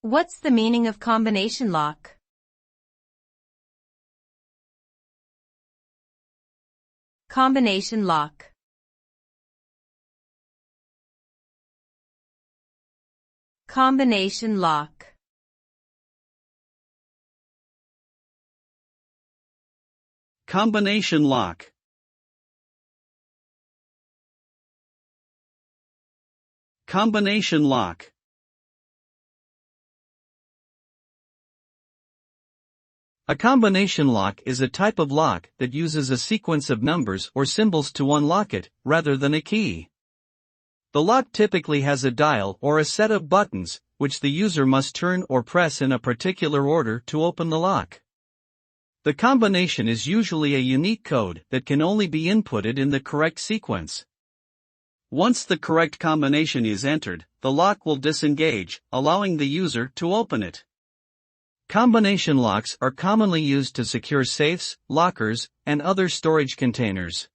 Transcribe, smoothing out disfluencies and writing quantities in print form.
What's the meaning of combination lock? Combination lock. Combination lock. Combination lock. Combination lock. A combination lock is a type of lock that uses a sequence of numbers or symbols to unlock it, rather than a key. The lock typically has a dial or a set of buttons, which the user must turn or press in a particular order to open the lock. The combination is usually a unique code that can only be inputted in the correct sequence. Once the correct combination is entered, the lock will disengage, allowing the user to open it. Combination locks are commonly used to secure safes, lockers, and other storage containers.